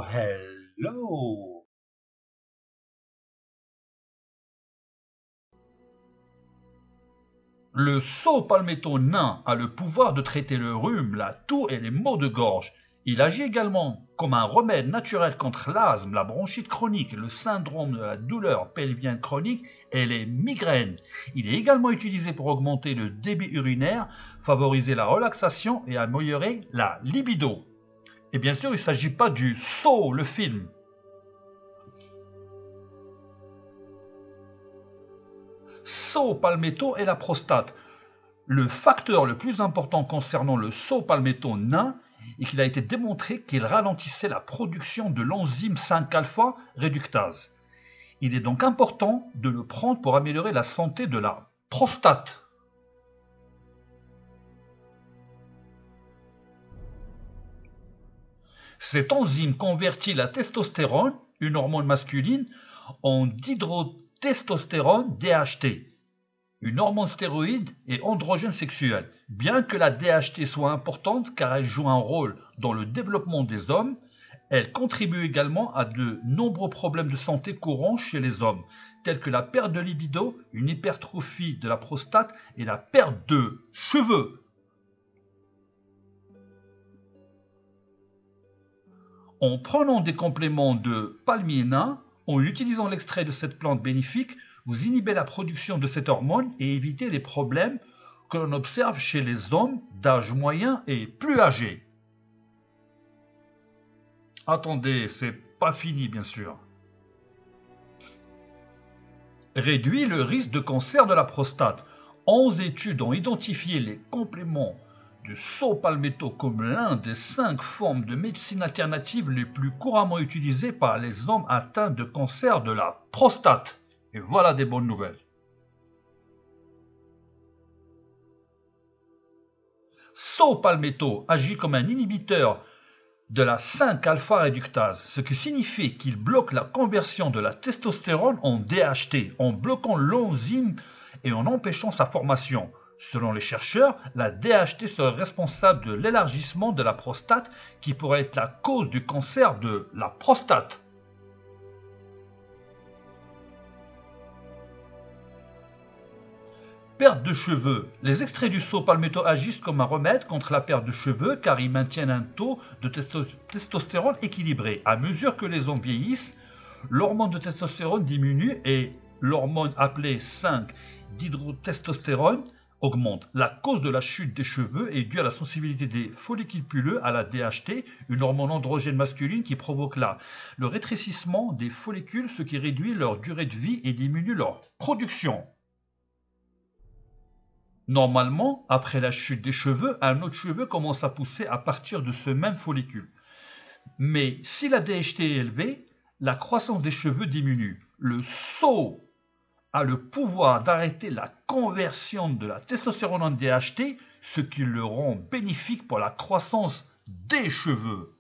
Hello, hello. Le saut palmetto nain a le pouvoir de traiter le rhume, la toux et les maux de gorge. Il agit également comme un remède naturel contre l'asthme, la bronchite chronique, le syndrome de la douleur pelvienne chronique et les migraines. Il est également utilisé pour augmenter le débit urinaire, favoriser la relaxation et améliorer la libido. Et bien sûr, il ne s'agit pas du Saw, le film. Saw palmetto et la prostate. Le facteur le plus important concernant le saut palmetto nain est qu'il a été démontré qu'il ralentissait la production de l'enzyme 5-alpha réductase. Il est donc important de le prendre pour améliorer la santé de la prostate. Cette enzyme convertit la testostérone, une hormone masculine, en dihydrotestostérone DHT, une hormone stéroïde et androgène sexuel. Bien que la DHT soit importante car elle joue un rôle dans le développement des hommes, elle contribue également à de nombreux problèmes de santé courants chez les hommes, tels que la perte de libido, une hypertrophie de la prostate et la perte de cheveux. En prenant des compléments de palmier nain, en utilisant l'extrait de cette plante bénéfique, vous inhibez la production de cette hormone et évitez les problèmes que l'on observe chez les hommes d'âge moyen et plus âgés. Attendez, c'est pas fini bien sûr. Réduit le risque de cancer de la prostate. 11 études ont identifié les compléments du saut palmetto comme l'un des 5 formes de médecine alternative les plus couramment utilisées par les hommes atteints de cancer de la prostate. Et voilà des bonnes nouvelles. Saut palmetto agit comme un inhibiteur de la 5-alpha réductase, ce qui signifie qu'il bloque la conversion de la testostérone en DHT, en bloquant l'enzyme et en empêchant sa formation. Selon les chercheurs, la DHT serait responsable de l'élargissement de la prostate qui pourrait être la cause du cancer de la prostate. Perte de cheveux. Les extraits du saut palmetto agissent comme un remède contre la perte de cheveux car ils maintiennent un taux de testostérone équilibré. À mesure que les hommes vieillissent, l'hormone de testostérone diminue et l'hormone appelée 5-dihydrotestostérone augmente. La cause de la chute des cheveux est due à la sensibilité des follicules pileux à la DHT, une hormone androgène masculine qui provoque le rétrécissement des follicules, ce qui réduit leur durée de vie et diminue leur production. Normalement, après la chute des cheveux, un autre cheveu commence à pousser à partir de ce même follicule. Mais si la DHT est élevée, la croissance des cheveux diminue. Le saut a le pouvoir d'arrêter la conversion de la testostérone en DHT, ce qui le rend bénéfique pour la croissance des cheveux.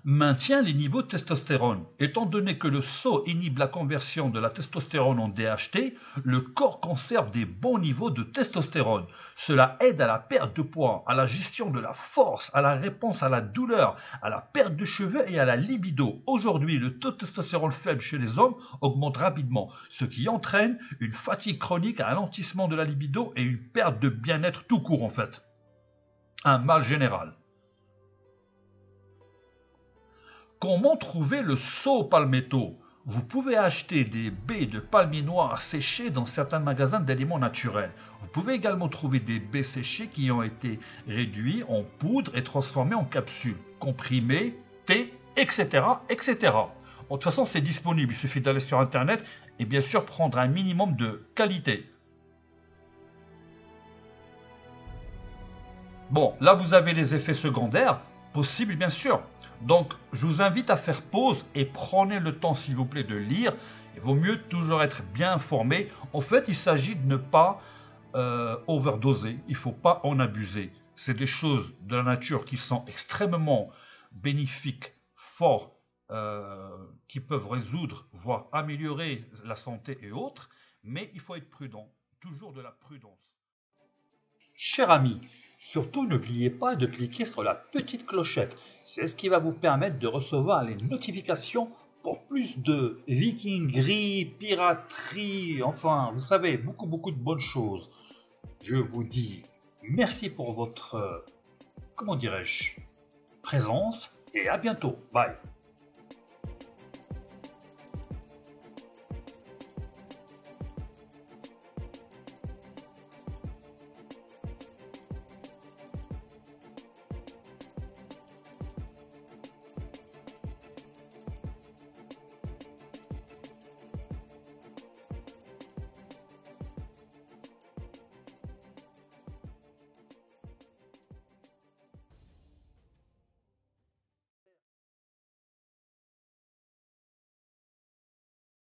Maintient les niveaux de testostérone. Étant donné que le saut inhibe la conversion de la testostérone en DHT, le corps conserve des bons niveaux de testostérone. Cela aide à la perte de poids, à la gestion de la force, à la réponse à la douleur, à la perte de cheveux et à la libido. Aujourd'hui, le taux de testostérone faible chez les hommes augmente rapidement, ce qui entraîne une fatigue chronique, un ralentissement de la libido et une perte de bien-être tout court en fait. Un mal général. Comment trouver le saut palmetto? Vous pouvez acheter des baies de palmier noir séchées dans certains magasins d'aliments naturels. Vous pouvez également trouver des baies séchées qui ont été réduites en poudre et transformées en capsules, comprimées, thé, etc. etc. Bon, de toute façon, c'est disponible, il suffit d'aller sur internet et bien sûr prendre un minimum de qualité. Bon, là vous avez les effets secondaires, possibles bien sûr. Donc, je vous invite à faire pause et prenez le temps, s'il vous plaît, de lire. Il vaut mieux toujours être bien informé. En fait, il s'agit de ne pas overdoser. Il ne faut pas en abuser. C'est des choses de la nature qui sont extrêmement bénéfiques, forts, qui peuvent résoudre, voire améliorer la santé et autres. Mais il faut être prudent. Toujours de la prudence. Cher ami, surtout n'oubliez pas de cliquer sur la petite clochette. C'est ce qui va vous permettre de recevoir les notifications pour plus de vikingerie, piraterie, enfin, vous savez, beaucoup de bonnes choses. Je vous dis merci pour votre, comment dirais-je, présence et à bientôt. Bye.